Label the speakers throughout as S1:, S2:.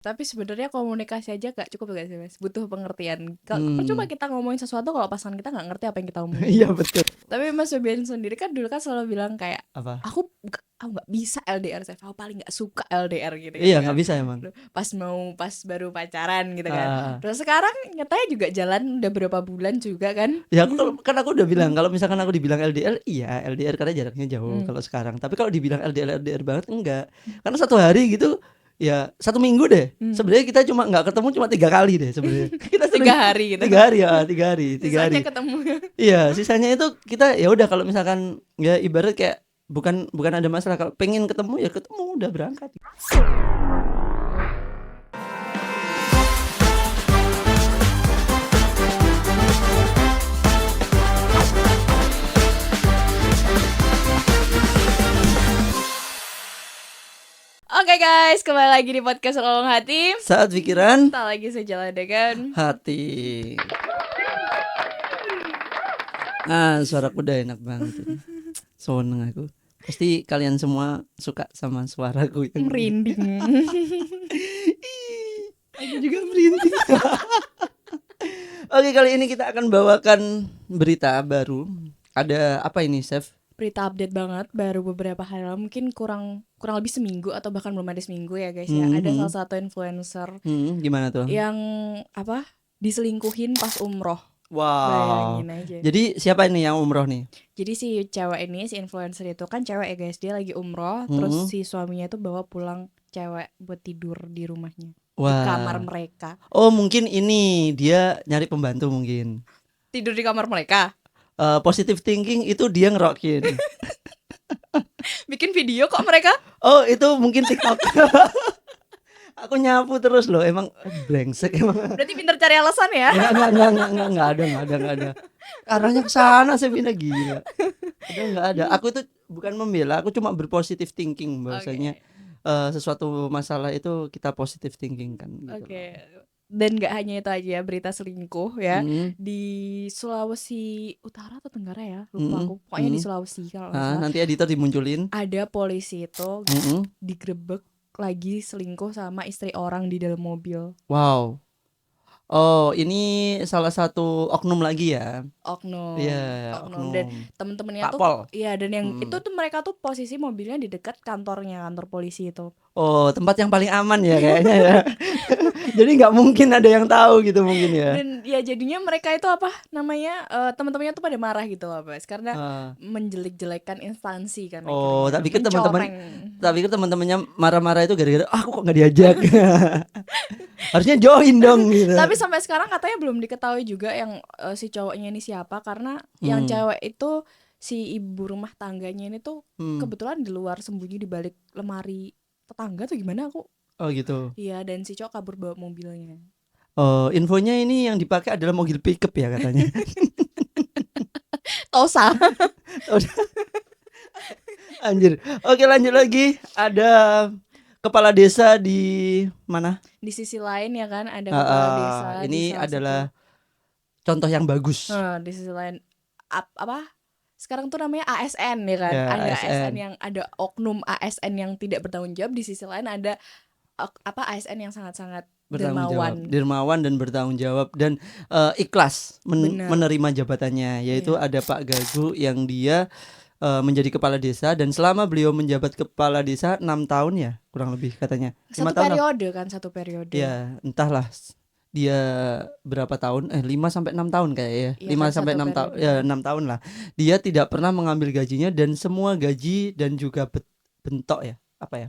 S1: Tapi sebenarnya komunikasi aja gak cukup gak sih Mas? Butuh pengertian. Percuma
S2: Hmm.
S1: kita ngomongin sesuatu kalau pasangan kita nggak ngerti apa yang kita omongin.
S2: Iya betul.
S1: Tapi Mas Febian sendiri kan dulu kan selalu bilang kayak
S2: Apa?
S1: aku nggak bisa LDR, saya aku paling nggak suka LDR gitu
S2: Iya
S1: kan.
S2: nggak bisa emang.
S1: Pas baru pacaran gitu kan.
S2: Ah,
S1: Terus sekarang nyatanya juga jalan udah berapa bulan juga kan.
S2: ya kan aku udah bilang kalau misalkan aku dibilang LDR, iya LDR karena jaraknya jauh
S1: Hmm.
S2: kalau sekarang. Tapi kalau dibilang LDR banget enggak. Karena satu hari gitu, ya 1 minggu deh.
S1: Hmm.
S2: Sebenarnya kita cuma nggak ketemu cuma 3 kali deh sebenarnya. Kita sering
S1: 3 hari gitu.
S2: 3 hari ya, 3 hari, 3 hari.
S1: Sisanya ketemu.
S2: Iya, sisanya itu kita ya udah kalau misalkan ya ibarat kayak bukan bukan ada masalah kalau pengen ketemu ya ketemu udah berangkat.
S1: Oke guys, kembali lagi di podcast Relung Hati.
S2: Saat pikiran
S1: Tak lagi sejalan dengan
S2: hati. Suaraku udah enak banget ini. Seneng aku. Pasti kalian semua suka sama suaraku yang
S1: merinding.
S2: Aku juga merinding. Oke, kali ini kita akan bawakan berita baru. Ada apa ini, Chef?
S1: Berita update banget, baru beberapa hari lalu, mungkin kurang lebih seminggu atau bahkan belum ada seminggu ya guys ya. Ada salah satu influencer
S2: Gimana tuh?
S1: yang diselingkuhin pas umroh.
S2: Wow.
S1: Bayangin aja.
S2: Jadi siapa ini yang umroh nih?
S1: Jadi si cewek ini, si influencer itu kan cewek ya guys, dia lagi umroh, terus si suaminya itu bawa pulang cewek buat tidur di rumahnya. Di kamar mereka.
S2: Oh, mungkin ini dia nyari pembantu mungkin.
S1: Tidur di kamar mereka.
S2: Positive thinking itu dia ngerokin.
S1: Bikin video kok mereka.
S2: Oh, itu mungkin TikTok. Aku nyapu terus loh, emang brengsek emang.
S1: Berarti pintar cari alasan ya.
S2: Enggak ada. Arahnya ke sana saya pindah gila. Udah enggak ada. Aku itu bukan membela, aku cuma berpositive thinking bahwasanya sesuatu masalah itu kita positive thinking kan gitu.
S1: Oke. Dan gak hanya itu aja berita selingkuh ya di Sulawesi Utara atau Tenggara ya, lupa aku. Pokoknya di Sulawesi kalau nggak salah.
S2: Nanti editor dimunculin.
S1: Ada polisi itu digerebek lagi selingkuh sama istri orang di dalam mobil.
S2: Wow. Oh, ini salah satu oknum lagi ya.
S1: Oknum.
S2: Iya,
S1: Oknum. Dan temen-temennya
S2: Pak
S1: tuh
S2: Pol.
S1: iya, dan yang itu tuh mereka tuh posisi mobilnya di dekat kantor polisi itu.
S2: Oh, tempat yang paling aman ya kayaknya ya. Jadi nggak mungkin ada yang tahu gitu mungkin ya.
S1: Dan ya jadinya mereka itu teman-temannya tuh pada marah gitu loh, Bas, karena menjelek-jelekan instansi kan.
S2: Oh,
S1: akhirnya.
S2: tapi kan teman-temannya marah-marah itu gara-gara aku kok nggak diajak. Harusnya join dong gitu.
S1: Tapi sampai sekarang katanya belum diketahui juga yang si cowoknya ini siapa, karena yang cewek itu si ibu rumah tangganya ini tuh kebetulan di luar sembunyi di balik lemari tetangga tuh gimana aku.
S2: Oh gitu.
S1: Iya, dan si cowok kabur bawa mobilnya.
S2: Oh, infonya ini yang dipakai adalah mobil pickup ya katanya.
S1: Tosa.
S2: Anjir. Oke, lanjut lagi. Ada kepala desa di mana?
S1: Di sisi lain ya kan ada kepala desa.
S2: Ini adalah contoh yang bagus.
S1: Di sisi lain apa? Sekarang tuh namanya ASN ya kan.
S2: Ya,
S1: ada
S2: ASN.
S1: yang ada oknum ASN yang tidak bertanggung jawab. Di sisi lain ada ASN yang sangat-sangat
S2: dermawan dan bertanggung jawab dan ikhlas menerima jabatannya, yaitu ada Pak Gagu yang dia menjadi kepala desa, dan selama beliau menjabat kepala desa 6 tahun ya kurang lebih katanya.
S1: Satu periode.
S2: Ya, entahlah dia berapa tahun 5 sampai 6 tahun kayak ya. 5 sampai 6 tahun ya, 6 tahun lah. Dia tidak pernah mengambil gajinya, dan semua gaji dan juga bentok ya. Apa ya?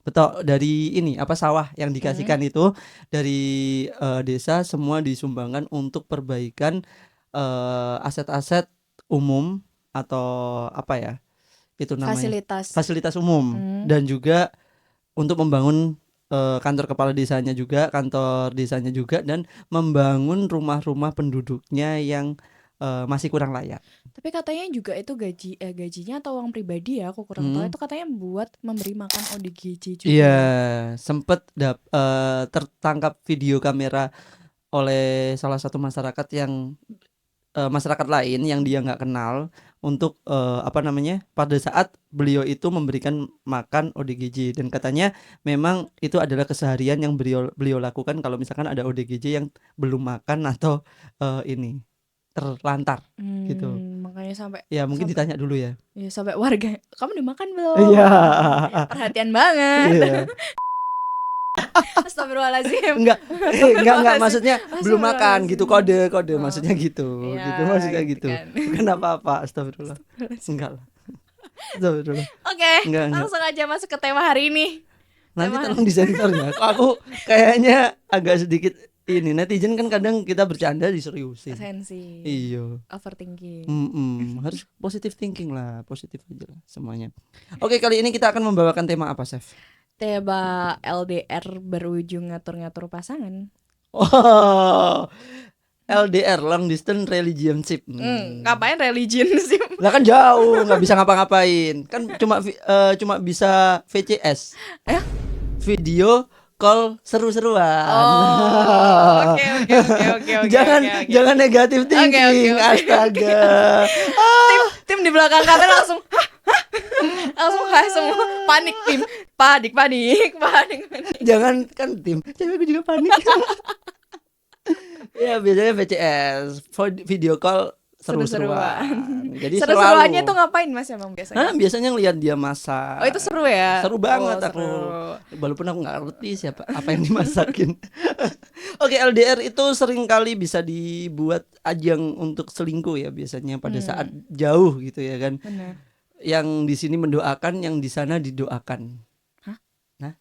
S2: Betok dari ini sawah yang dikasihkan itu dari desa semua disumbangkan untuk perbaikan aset-aset umum atau apa ya itu namanya fasilitas umum, dan juga untuk membangun kantor desanya juga, dan membangun rumah-rumah penduduknya yang masih kurang layak.
S1: Tapi katanya juga itu gajinya atau uang pribadi ya, aku kurang tahu. Itu katanya buat memberi makan ODGJ juga.
S2: Iya, sempet tertangkap video kamera oleh salah satu masyarakat lain yang dia nggak kenal, untuk pada saat beliau itu memberikan makan ODGJ, dan katanya memang itu adalah keseharian yang beliau lakukan kalau misalkan ada ODGJ yang belum makan atau ini terlantar gitu.
S1: Makanya sampai
S2: Ya mungkin ditanya dulu ya.
S1: Ya sampai warga, kamu udah makan belum?
S2: Iya.
S1: Perhatian banget.
S2: Iya.
S1: Astagfirullahaladzim.
S2: Enggak maksudnya belum makan gitu, kode maksudnya gitu.
S1: Ya,
S2: Gitu maksudnya gitu.
S1: kan.
S2: Bukan apa-apa, astagfirullah. Enggak lah. Astagfirullah.
S1: Oke,
S2: Enggak.
S1: langsung aja masuk ke tema hari ini.
S2: Nanti tolong disensor ya. Aku kayaknya agak sedikit ini, netizen kan kadang kita bercanda diseriusin.
S1: Sensi.
S2: Iya.
S1: Overthinking.
S2: Harus positive thinking lah, positif aja lah semuanya. Oke, kali ini kita akan membawakan tema apa, Chef?
S1: Tema LDR berujung ngatur-ngatur pasangan.
S2: Oh, LDR, long distance relationship.
S1: Ngapain religion sih?
S2: Lah kan jauh, nggak bisa ngapa-ngapain. Kan cuma bisa VCS. Video call seru-seruan.
S1: Oh, oke.
S2: Jangan negatif thinking.
S1: Oke.
S2: Astaga.
S1: Tim di belakang kamera langsung langsung kayak semua panik tim. Panik.
S2: Jangan kan tim. Cewekku juga panik. Ya biasanya VCS, video call seru-seruan. Jadi
S1: seru-seruannya tuh ngapain Mas emang biasanya?
S2: Biasanya ngeliat dia masak.
S1: Oh itu seru ya?
S2: Seru banget aku.
S1: Seru.
S2: Walaupun aku nggak ngerti apa yang dimasakin. Oke, LDR itu sering kali bisa dibuat ajang untuk selingkuh ya biasanya pada saat jauh gitu ya kan.
S1: Benar.
S2: Yang di sini mendoakan, yang di sana didoakan.
S1: Hah?
S2: Nah?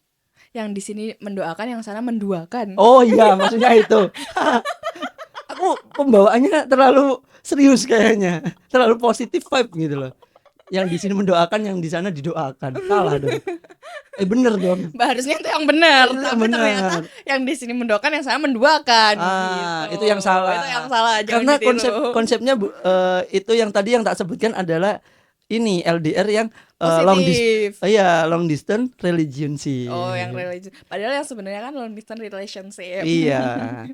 S1: Yang di sini mendoakan, yang sana menduakan.
S2: Oh iya, maksudnya itu. Aku pembawaannya terlalu serius kayaknya, terlalu positif vibe gitu loh. Yang di sini mendoakan, yang di sana didoakan. Salah dong. Bener dong.
S1: Harusnya itu yang benar. Tapi
S2: bener.
S1: ternyata yang di sini mendoakan, yang sana menduakan.
S2: Itu yang salah.
S1: Itu yang salah.
S2: Karena konsepnya itu yang tadi yang tak sebutkan adalah ini LDR yang long distance relationship.
S1: Oh, yang relationship. Padahal yang sebenarnya kan long distance relationship.
S2: Iya.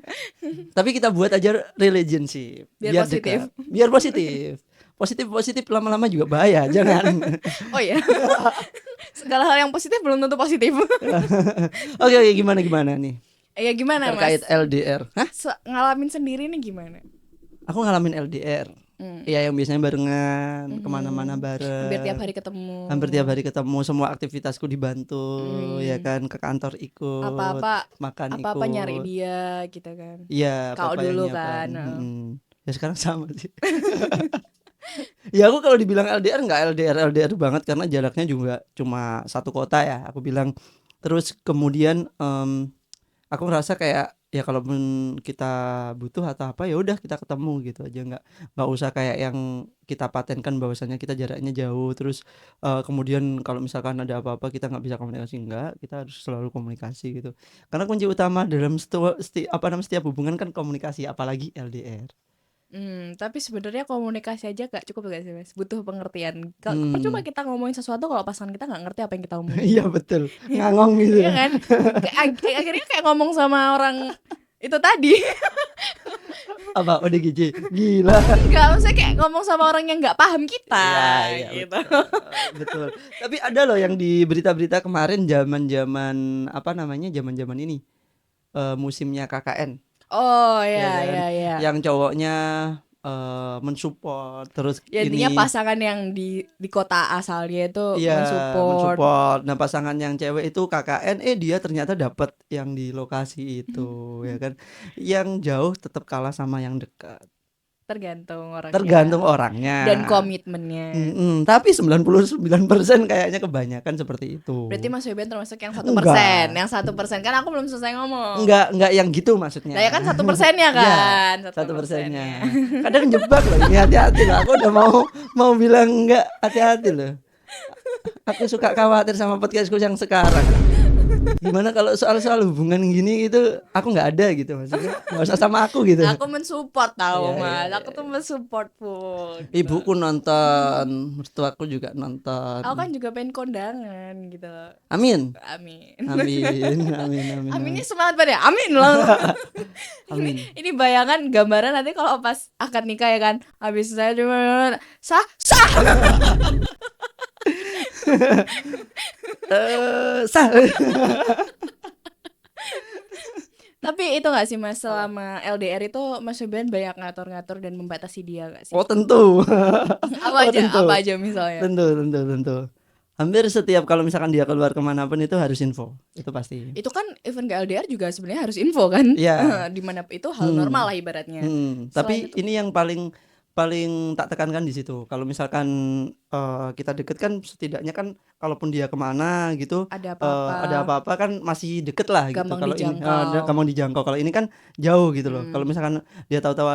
S2: Tapi kita buat aja relationship
S1: biar positif.
S2: Dekat. Biar positif. Positif lama-lama juga bahaya, jangan.
S1: Oh iya. Segala hal yang positif belum tentu positif.
S2: Oke, gimana nih?
S1: Ya gimana
S2: terkait
S1: Mas?
S2: LDR.
S1: Ngalamin sendiri nih gimana?
S2: Aku ngalamin LDR. Ya yang biasanya barengan, kemana-mana bareng.
S1: Hampir tiap hari ketemu.
S2: Semua aktivitasku dibantu, ya kan, ke kantor ikut. Makan ikut.
S1: Apa nyari dia gitu kan.
S2: Iya.
S1: Kau dulu kan.
S2: Ya sekarang sama sih. Ya aku kalau dibilang LDR nggak LDR banget karena jaraknya juga cuma satu kota ya. Aku bilang. Terus kemudian aku ngerasa kayak ya kalaupun kita butuh atau apa ya udah kita ketemu gitu aja, nggak usah kayak yang kita patenkan bahwasannya kita jaraknya jauh terus kemudian kalau misalkan ada apa-apa kita nggak bisa komunikasi, kita harus selalu komunikasi gitu karena kunci utama dalam setiap hubungan kan komunikasi, apalagi LDR.
S1: Tapi sebenarnya komunikasi aja gak cukup gak sih Mas? Butuh pengertian. Percuma kita ngomongin sesuatu kalau pasangan kita gak ngerti apa yang kita omongin.
S2: Iya betul, ngangong gitu.
S1: Iya kan? Akhirnya kayak ngomong sama orang itu tadi.
S2: Apa ODGJ? Gila.
S1: Enggak, maksudnya kayak ngomong sama orang yang gak paham kita.
S2: Iya,
S1: gitu.
S2: Betul. Tapi ada loh yang di berita-berita kemarin zaman ini musimnya KKN.
S1: Oh
S2: ya
S1: iya,
S2: kan?
S1: iya.
S2: Yang cowoknya mensupport terus
S1: ya, intinya pasangan yang di kota asalnya itu mensupport.
S2: Nah pasangan yang cewek itu KKN dia ternyata dapat yang di lokasi itu ya kan. Yang jauh tetap kalah sama yang dekat. Tergantung orangnya
S1: dan komitmennya.
S2: Tapi 99% kayaknya kebanyakan seperti itu.
S1: Berarti Mas Weben termasuk yang 1%. Yang 1% kan aku belum selesai ngomong.
S2: Enggak yang gitu maksudnya.
S1: Nah ya kan 1%-nya kan.
S2: Ya, 1%-nya. Kadang jebak loh ini, hati-hati loh. Aku udah mau bilang enggak, hati-hati loh. Aku suka khawatir sama podcastku yang sekarang. Gimana kalau soal-soal hubungan gini itu aku nggak ada gitu, maksudnya nggak usah sama aku gitu.
S1: Aku mensupport tahu,
S2: Iya, iya,
S1: Mas.
S2: iya.
S1: Aku tuh mensupport pun gitu.
S2: Ibuku nonton, mertuaku juga nonton.
S1: Aku kan juga pengen kondangan gitu loh.
S2: Amin.
S1: Amin.
S2: Amin, amin, amin,
S1: Aminnya
S2: amin.
S1: semangat banget ya. Amin loh.
S2: Amin.
S1: Ini bayangan gambaran nanti kalau pas akad nikah ya kan. Habis saya cuma sah sah.
S2: Sah.
S1: Tapi itu gak sih Mas, selama LDR itu Mas Febian banyak ngatur-ngatur dan membatasi dia gak sih?
S2: Oh tentu.
S1: Apa
S2: Oh
S1: aja,
S2: tentu.
S1: apa aja misalnya?
S2: Tentu. Hampir setiap kalau misalkan dia keluar kemanapun itu harus info, itu pasti.
S1: Itu kan even ke LDR juga sebenarnya harus info kan?
S2: Iya.
S1: Dimana itu hal normal lah ibaratnya. Selain
S2: Tapi
S1: itu
S2: ini yang paling paling tak tekankan di situ. Kalau misalkan kita deket kan setidaknya kan kalaupun dia kemana gitu
S1: ada
S2: ada
S1: apa-apa
S2: apa-apa kan masih deket lah gitu.
S1: gampang
S2: Kalau ini
S1: dijangkau.
S2: gampang dijangkau. Kalau ini kan jauh gitu loh. Kalau
S1: Hmm.
S2: misalkan dia tahu-tahu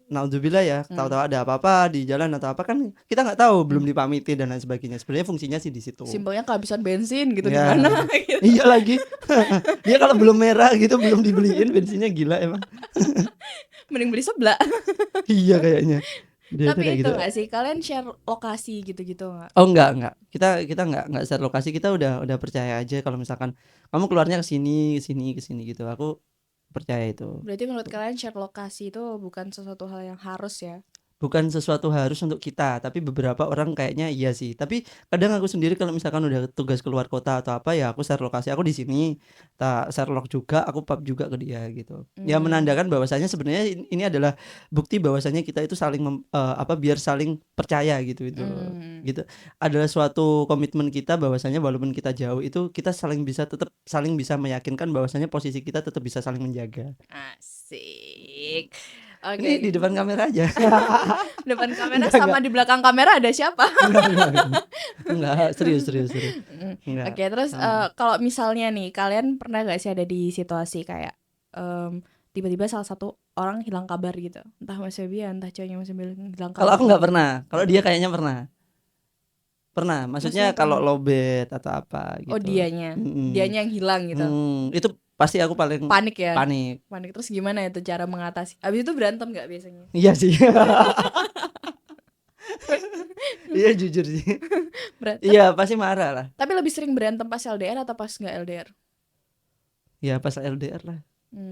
S2: naudzubillah ya,
S1: Hmm.
S2: tahu-tahu ada apa-apa di jalan atau apa kan kita nggak tahu, belum
S1: Hmm.
S2: dipamiti dan lain sebagainya. Sebenarnya fungsinya sih di situ.
S1: Simpelnya kehabisan bensin gitu di
S2: Ya.
S1: mana gitu.
S2: Iya lagi. Dia kalau belum merah gitu belum dibeliin bensinnya gila emang.
S1: Mending beli sebelah.
S2: Iya kayaknya. Dia
S1: Tapi
S2: kayak
S1: itu
S2: gitu.
S1: nggak sih kalian share lokasi gitu-gitu nggak?
S2: Oh enggak. Kita enggak share lokasi, kita udah percaya aja kalau misalkan kamu keluarnya ke sini gitu. Aku percaya itu.
S1: Berarti menurut kalian share lokasi itu bukan sesuatu hal yang harus ya?
S2: Bukan sesuatu harus untuk kita, tapi beberapa orang kayaknya iya sih. Tapi kadang aku sendiri kalau misalkan udah tugas keluar kota atau apa ya aku share lokasi aku di sini, tak share log juga, aku pub juga ke dia gitu. Ya menandakan bahwasanya sebenarnya ini adalah bukti bahwasanya kita itu saling biar saling percaya gitu itu. Gitu. Adalah suatu komitmen kita bahwasanya walaupun kita jauh itu kita tetap saling bisa meyakinkan bahwasanya posisi kita tetap bisa saling menjaga.
S1: Asik. Oke.
S2: Ini di depan kamera aja.
S1: Depan kamera
S2: Enggak,
S1: sama di belakang kamera ada siapa?
S2: Enggak, serius. Enggak.
S1: Oke, terus kalau misalnya nih kalian pernah gak sih ada di situasi kayak tiba-tiba salah satu orang hilang kabar gitu, entah Mas Febian, entah cowoknya Mas Febian hilang kabar.
S2: Kalau aku nggak pernah, kalau dia kayaknya pernah. Maksudnya kalau lowbat atau apa gitu.
S1: Oh dianya yang hilang gitu.
S2: Itu pasti aku paling
S1: Panik ya.
S2: Panik.
S1: Terus gimana itu cara mengatasi? Abis itu berantem nggak biasanya?
S2: Iya sih. Iya jujur sih. Iya pasti marah lah.
S1: Tapi lebih sering berantem pas LDR atau pas nggak LDR?
S2: Ya pas LDR lah.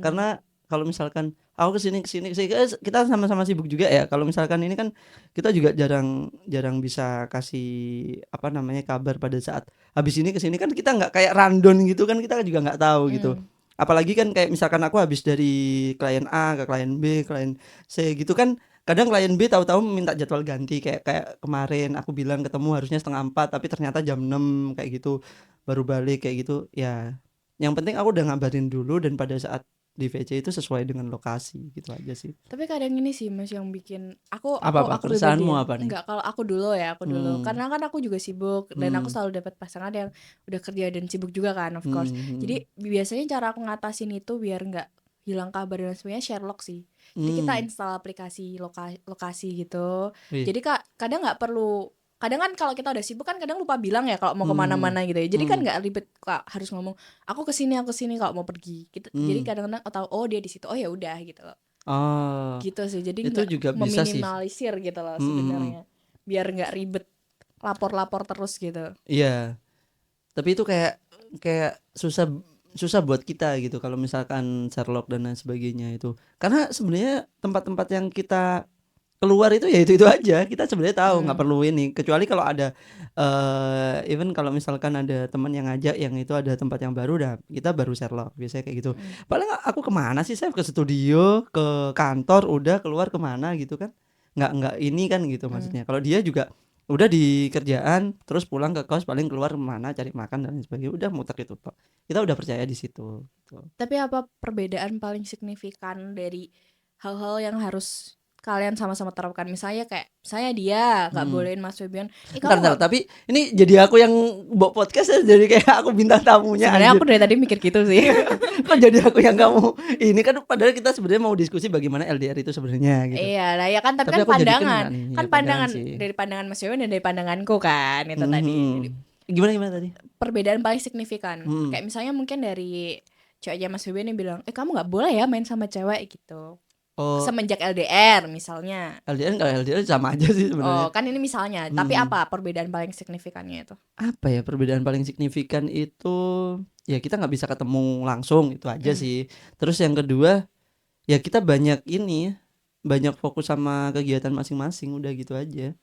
S2: Karena kalau misalkan aku kesini kita sama-sama sibuk juga ya. Kalau misalkan ini kan kita juga jarang bisa kasih kabar pada saat habis ini kesini kan kita nggak kayak random gitu kan, kita juga nggak tahu gitu. Apalagi kan kayak misalkan aku habis dari klien A ke klien B, klien C gitu kan, kadang klien B tahu-tahu minta jadwal ganti kayak kemarin aku bilang ketemu harusnya 3:30 tapi ternyata jam 6 kayak gitu baru balik kayak gitu ya. Yang penting aku udah ngabarin dulu dan pada saat di VC itu sesuai dengan lokasi gitu aja sih.
S1: Tapi kadang ini sih Mas yang bikin aku
S2: keresahanmu apa nih?
S1: Enggak, kalau aku dulu karena kan aku juga sibuk dan aku selalu dapat pasangan yang udah kerja dan sibuk juga kan, of course. Jadi biasanya cara aku ngatasin itu biar nggak hilang kabar dan sebenarnya share log sih. Jadi kita install aplikasi lokasi gitu. Jadi kadang nggak perlu, kadang kan kalau kita udah sibuk kan kadang lupa bilang ya kalau mau kemana-mana gitu ya. Jadi kan nggak ribet harus ngomong aku kesini kalau mau pergi gitu. Jadi kadang-kadang tahu oh dia di situ, oh ya udah gitu loh.
S2: Oh,
S1: Gitu sih. Jadi
S2: itu
S1: nggak
S2: juga bisa sih.
S1: meminimalisir gitu loh sebenarnya. Biar nggak ribet lapor-lapor terus gitu.
S2: Iya. Tapi itu kayak susah buat kita gitu kalau misalkan Sherlock dan lain sebagainya itu. Karena sebenarnya tempat-tempat yang kita keluar itu ya itu aja, kita sebenarnya tahu nggak perlu ini, kecuali kalau ada even kalau misalkan ada teman yang ngajak yang itu ada tempat yang baru dah kita baru Sherlock biasanya kayak gitu. Paling aku kemana sih, saya ke studio, ke kantor, udah keluar kemana gitu kan, nggak ini kan gitu maksudnya. Kalau dia juga udah di kerjaan terus pulang ke kos paling keluar kemana cari makan dan sebagainya, udah muter itu Pak, kita udah percaya di situ gitu.
S1: Tapi apa perbedaan paling signifikan dari hal-hal yang harus kalian sama-sama terapkan? Misalnya kayak saya dia nggak bolehin Mas Febian.
S2: Bentar, tapi ini jadi aku yang bawa podcast ya, jadi kayak aku bintang tamunya.
S1: Sebenarnya aku dari tadi mikir gitu sih.
S2: Kok jadi aku yang kamu ini kan, padahal kita sebenarnya mau diskusi bagaimana LDR itu sebenarnya gitu.
S1: Iya lah ya kan, tapi kan pandangan dari pandangan Mas Febian dan dari pandanganku kan itu tadi. Jadi
S2: Gimana tadi?
S1: Perbedaan paling signifikan. Kayak misalnya mungkin dari ceweknya Mas Beben yang bilang, kamu nggak boleh ya main sama cewek gitu.
S2: Oh,
S1: Semenjak LDR misalnya.
S2: LDR kalau LDR sama aja sih sebenarnya.
S1: Oh, kan ini misalnya. Tapi apa perbedaan paling signifikannya itu?
S2: Apa ya perbedaan paling signifikan itu? Ya kita nggak bisa ketemu langsung itu aja sih. Terus yang kedua, ya kita banyak fokus sama kegiatan masing-masing, udah gitu aja.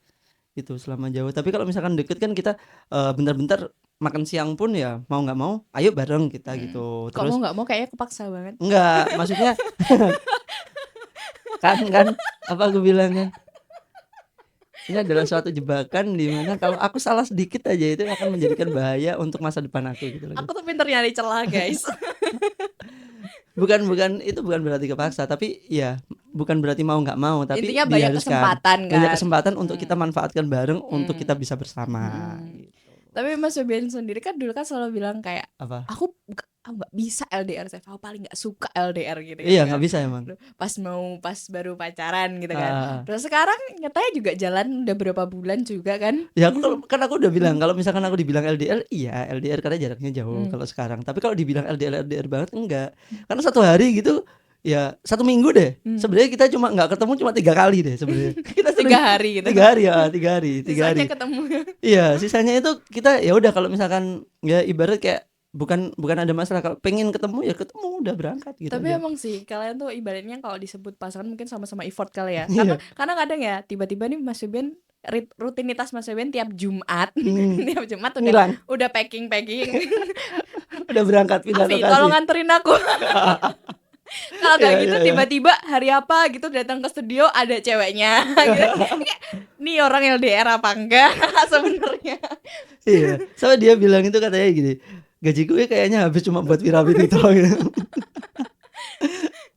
S2: Gitu selama jauh. Tapi kalau misalkan deket kan kita bentar-bentar makan siang pun ya mau nggak mau, ayo bareng kita gitu.
S1: Kok
S2: Terus
S1: mau nggak mau kayaknya kepaksa banget.
S2: enggak, maksudnya kan apa aku bilang kan, ini adalah suatu jebakan di mana kalau aku salah sedikit aja itu akan menjadikan bahaya untuk masa depan aku gitu loh.
S1: Aku tuh pinter nyari celah guys.
S2: Bukan itu bukan berarti kepaksa, tapi ya bukan berarti mau nggak mau, tapi
S1: Intinya banyak
S2: diharuskan.
S1: kesempatan kan.
S2: Banyak kesempatan untuk kita manfaatkan bareng untuk kita bisa bersama. Gitu.
S1: Tapi Mas Febian sendiri kan dulu kan selalu bilang kayak,
S2: Apa?
S1: aku nggak bisa LDR, saya paling nggak suka LDR gitu.
S2: Iya
S1: kan.
S2: nggak bisa emang.
S1: Pas baru pacaran gitu kan. Terus sekarang nyatanya juga jalan udah berapa bulan juga kan.
S2: Ya aku udah bilang kalau misalkan aku dibilang LDR, iya LDR karena jaraknya jauh kalau sekarang. Tapi kalau dibilang LDR banget enggak. Karena satu hari gitu, ya 1 minggu deh. Sebenarnya kita nggak ketemu cuma 3 kali deh sebenarnya. Kita
S1: 3 hari gitu.
S2: 3 hari ya, 3 hari.
S1: Sisanya ketemu.
S2: Iya, sisanya itu kita ya udah kalau misalkan ya ibarat kayak bukan ada masalah, kalau pengen ketemu ya ketemu, udah berangkat gitu.
S1: Tapi
S2: aja.
S1: emang sih kalian tuh ibaratnya kalau disebut pasangan mungkin sama-sama effort kali ya.
S2: Iya.
S1: Karena kadang ya tiba-tiba nih Mas Febian, rutinitas Mas Febian tiap Jumat tiap Jumat udah packing
S2: udah berangkat pindah
S1: Afi,
S2: lokasi.
S1: tolong anterin aku. Kalau kayak gitu tiba-tiba hari apa gitu datang ke studio ada ceweknya gitu. Nih orang LDR apa enggak sebenarnya.
S2: Iya, sama dia bilang itu katanya gini, gaji gue kayaknya habis cuma buat piramid itu gitu.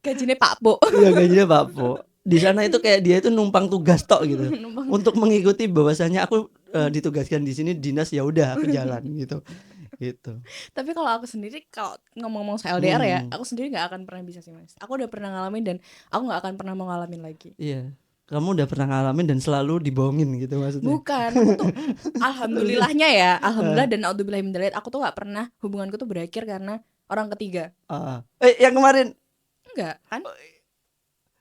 S1: Gajinya Pak Po.
S2: Iya, gajinya Pak Po. Di sana itu kayak dia itu numpang tugas tok gitu. Untuk mengikuti bahwasanya aku ditugaskan di sini dinas, ya udah aku jalan gitu. Gitu.
S1: Tapi kalau aku sendiri kalau ngomong-ngomong soal LDR ya, aku sendiri nggak akan pernah bisa sih Mas. Aku udah pernah ngalamin dan aku nggak akan pernah mau ngalamin lagi.
S2: Iya. Kamu udah pernah ngalamin dan selalu dibohongin gitu maksudnya?
S1: Bukan, aku tuh alhamdulillahnya ya, alhamdulillah dan naudzubillah min dzalik, aku tuh nggak pernah hubunganku tuh berakhir karena orang ketiga.
S2: Yang kemarin?
S1: Enggak kan?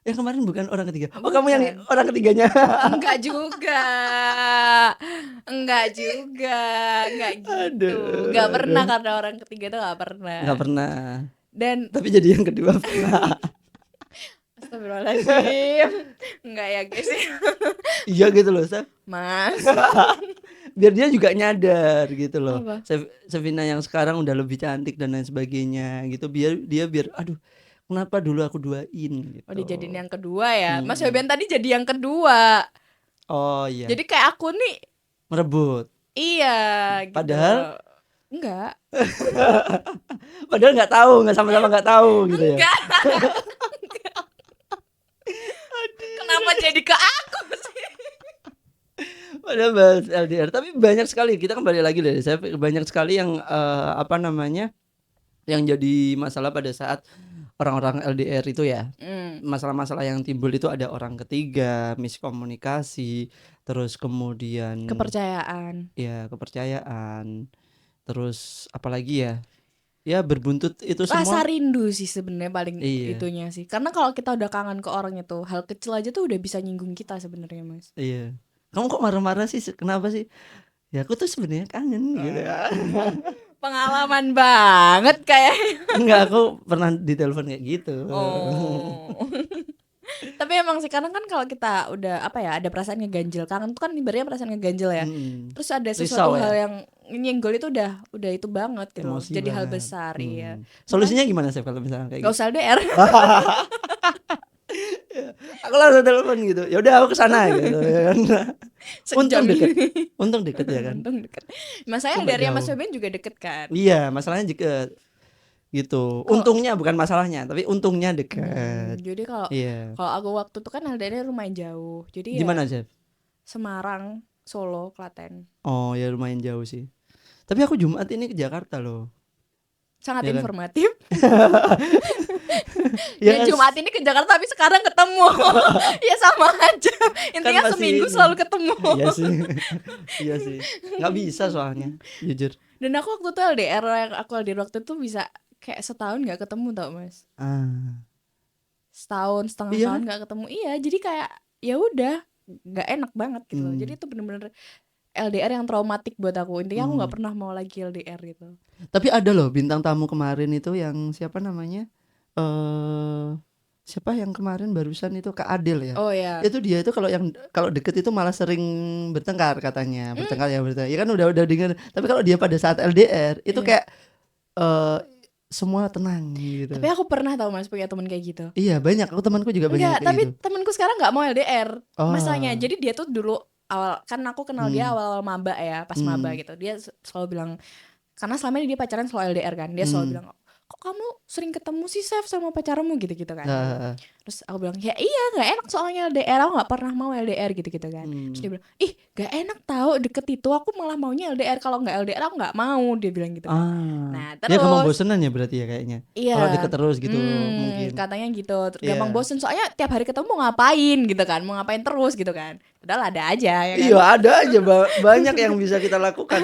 S2: Yang kemarin bukan orang ketiga. Oh, kamu yang orang ketiganya?
S1: Enggak juga. Enggak gitu.
S2: Aduh.
S1: Enggak pernah karena orang ketiga tuh enggak pernah.
S2: Enggak pernah.
S1: Dan
S2: tapi jadi yang kedua pernah.
S1: Astagfirullahaladzim. Enggak ya guys.
S2: Iya gitu loh, Saf.
S1: Mas.
S2: Biar dia juga nyadar gitu loh.
S1: Apa?
S2: Sevina yang sekarang udah lebih cantik dan lain sebagainya gitu. Biar aduh, kenapa dulu aku duain gitu.
S1: Oh, dijadiin yang kedua ya. Mas Febian tadi jadi yang kedua.
S2: Oh iya.
S1: Jadi kayak aku nih
S2: merebut.
S1: Iya gitu.
S2: Padahal
S1: enggak.
S2: Padahal nggak tahu, nggak sama-sama nggak tahu gitu ya.
S1: Enggak. Kenapa jadi ke aku sih?
S2: Padahal bahas LDR, tapi banyak sekali, kita kembali lagi deh, saya banyak sekali yang yang jadi masalah pada saat orang-orang LDR itu ya. Masalah-masalah yang timbul itu ada orang ketiga, miskomunikasi, terus kemudian
S1: kepercayaan.
S2: Ya, kepercayaan. Terus apalagi ya? Ya berbuntut itu semua.
S1: Rasa rindu sih sebenarnya paling itunya sih. Karena kalau kita udah kangen ke orang itu, hal kecil aja tuh udah bisa nyinggung kita sebenarnya, Mas.
S2: Iya. Kamu kok marah-marah sih? Kenapa sih? Ya aku tuh sebenarnya kangen gitu ya.
S1: Pengalaman banget kayak.
S2: Enggak, aku pernah ditelepon kayak gitu.
S1: Oh. Tapi emang sih kadang kan kalau kita udah ada perasaan ngeganjel, kangen tuh kan ibaratnya perasaan ngeganjel ya. Terus ada sesuatu hal yang nyenggol itu udah itu banget gitu. Jadi hal besar ya.
S2: Solusinya gimana sih kalau misalnya kayak
S1: gitu? Gak usah LDR.
S2: Aku langsung telepon gitu. Ya udah aku kesana gitu kan. Untung deket ya kan.
S1: Untung deket. Masalahnya dari Mas Febian juga deket kan.
S2: Iya, masalahnya deket. Gitu. Untungnya bukan masalahnya, tapi untungnya dekat.
S1: Jadi kalau aku waktu itu kan LDR lumayan jauh. Jadi
S2: di mana, Chef?
S1: Semarang, Solo, Klaten.
S2: Oh, ya lumayan jauh sih. Tapi aku Jumat ini ke Jakarta loh.
S1: Sangat ya informatif. Kan? Ya Jumat ini ke Jakarta tapi sekarang ketemu. Ya sama aja. Intinya
S2: masih
S1: seminggu
S2: ini.
S1: selalu ketemu.
S2: Iya sih. Iya sih. Nggak bisa soalnya, jujur.
S1: Dan aku waktu itu LDR, yang aku LDR waktu itu bisa kayak setahun nggak ketemu tau Mas. Setahun setengah
S2: Iya.
S1: tahun nggak ketemu. Iya, jadi kayak ya udah nggak enak banget gitu loh. Jadi itu bener-bener LDR yang traumatik buat aku. Intinya aku nggak pernah mau lagi LDR gitu.
S2: Tapi ada loh bintang tamu kemarin itu yang siapa namanya? Siapa yang kemarin barusan itu Kak Adil ya?
S1: Oh ya.
S2: Itu dia itu kalau deket itu malah sering bertengkar katanya. Bertengkar ya bertengkar. Ya kan udah dengar. Tapi kalau dia pada saat LDR itu kayak semua tenang gitu.
S1: Tapi aku pernah tahu Mas punya teman kayak gitu.
S2: Iya, banyak. Aku temanku juga banyak kayak
S1: tapi
S2: gitu.
S1: temanku sekarang nggak mau LDR.
S2: Oh.
S1: Masanya. Jadi dia tuh dulu awal kan aku kenal dia awal maba ya, pas maba gitu. Dia selalu bilang, karena selama ini dia pacaran selalu LDR kan. Dia selalu bilang, kok kamu sering ketemu sih Chef sama pacarmu gitu-gitu kan. Terus aku bilang, ya iya gak enak soalnya LDR, aku gak pernah mau LDR gitu-gitu kan. Terus dia bilang, ih gak enak tahu deket itu, aku malah maunya LDR, kalau gak LDR aku gak mau, dia bilang gitu kan. Nah terus
S2: dia gampang bosenan ya berarti ya kayaknya.
S1: Iya.
S2: Kalau deket terus gitu mungkin.
S1: Katanya gitu, gampang bosen soalnya tiap hari ketemu mau ngapain gitu kan, mau ngapain terus gitu kan. Padahal ada aja ya kan.
S2: Iya ada aja banyak yang bisa kita lakukan.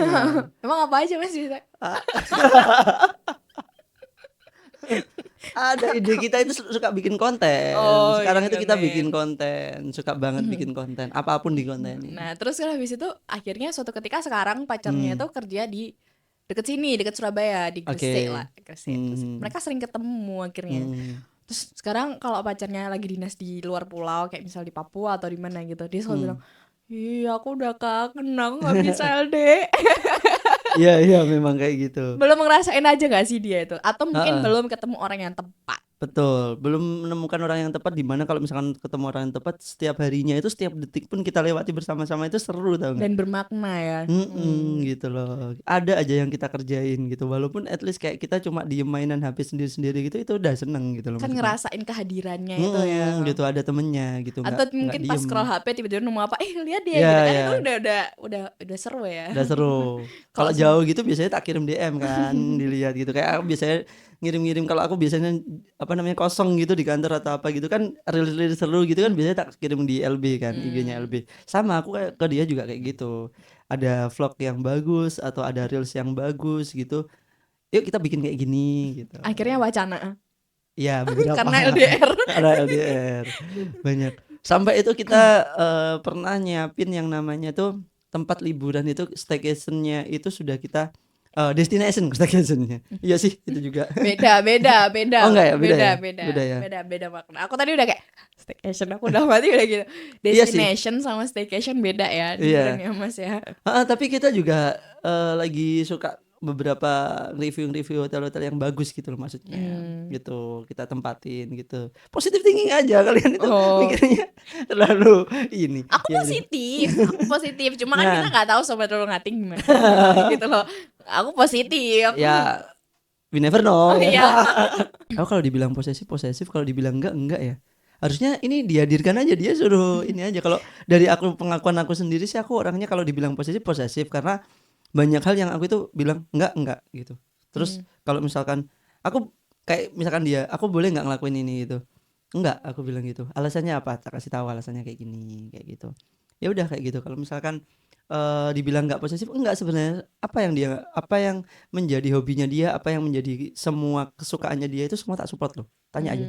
S1: Emang apa aja Mas bisa?
S2: Ada ide kita itu suka bikin konten. Sekarang itu kita bikin konten, suka banget bikin konten, apapun di konten ini.
S1: Nah terus kan habis itu akhirnya suatu ketika sekarang pacarnya itu kerja di deket sini, deket Surabaya, di Gresik lah, Gresik. Terus mereka sering ketemu akhirnya. Terus sekarang kalau pacarnya lagi dinas di luar pulau, kayak misal di Papua atau di mana gitu, dia selalu bilang, iya aku udah kangen, aku gak bisa LDR.
S2: Iya memang kayak gitu.
S1: Belum ngerasain aja gak sih dia itu? Atau mungkin belum ketemu orang yang tepat.
S2: Betul, belum menemukan orang yang tepat, di mana kalau misalkan ketemu orang yang tepat setiap harinya itu, setiap detik pun kita lewati bersama-sama itu seru tau gak?
S1: Dan bermakna ya.
S2: Gitu loh. Ada aja yang kita kerjain gitu, walaupun at least kayak kita cuma diem mainan HP sendiri-sendiri gitu, itu udah seneng gitu loh.
S1: Kan ngerasain kehadirannya itu ya.
S2: Gitu ada temennya gitu.
S1: Atau mungkin pas scroll HP tiba-tiba nemu apa, lihat dia
S2: Ya,
S1: gitu kan,
S2: ya.
S1: itu udah seru ya.
S2: Udah seru. Kalau jauh gitu biasanya tak kirim DM kan, dilihat gitu. Kayak aku biasanya ngirim-ngirim, kalau aku biasanya kosong gitu di kantor atau apa gitu kan, reels seru gitu kan, biasanya tak kirim di LB kan, IG-nya LB. Sama aku kayak ke dia juga kayak gitu. Ada vlog yang bagus atau ada reels yang bagus gitu, yuk kita bikin kayak gini gitu.
S1: Akhirnya wacana.
S2: Iya beberapa.
S1: Karena LDR.
S2: Ada LDR. Banyak. Sampai itu kita pernah nyiapin yang namanya tuh tempat liburan itu, staycation-nya itu sudah kita destination staycation-nya. Iya sih, itu juga.
S1: Beda.
S2: Oh enggak ya,
S1: Beda makna. Aku tadi udah kayak staycation, aku udah mati udah gitu. Destination sama staycation beda ya, dibilangnya Mas ya.
S2: Tapi kita juga lagi suka beberapa review hotel-hotel yang bagus gitu loh, maksudnya gitu kita tempatin gitu. Positive thinking aja kalian itu mikirnya terlalu ini.
S1: Aku positif, cuma kan kita nggak tahu sobat Rolong Ngating gimana gitu loh. Aku positif.
S2: Ya, we never know.
S1: Iya.
S2: Aku kalau dibilang posesif, kalau dibilang enggak ya. Harusnya ini dihadirkan aja, dia suruh ini aja. Kalau dari pengakuan aku sendiri sih, aku orangnya kalau dibilang posesif karena banyak hal yang aku itu bilang enggak gitu. Terus kalau misalkan aku kayak misalkan dia, aku boleh nggak ngelakuin ini gitu, enggak, aku bilang gitu. Alasannya apa? Tak kasih tahu alasannya kayak gini, kayak gitu. Ya udah kayak gitu. Kalau misalkan dibilang nggak posesif, enggak, sebenarnya apa yang menjadi hobinya dia, apa yang menjadi semua kesukaannya dia, itu semua tak support loh. Tanya aja.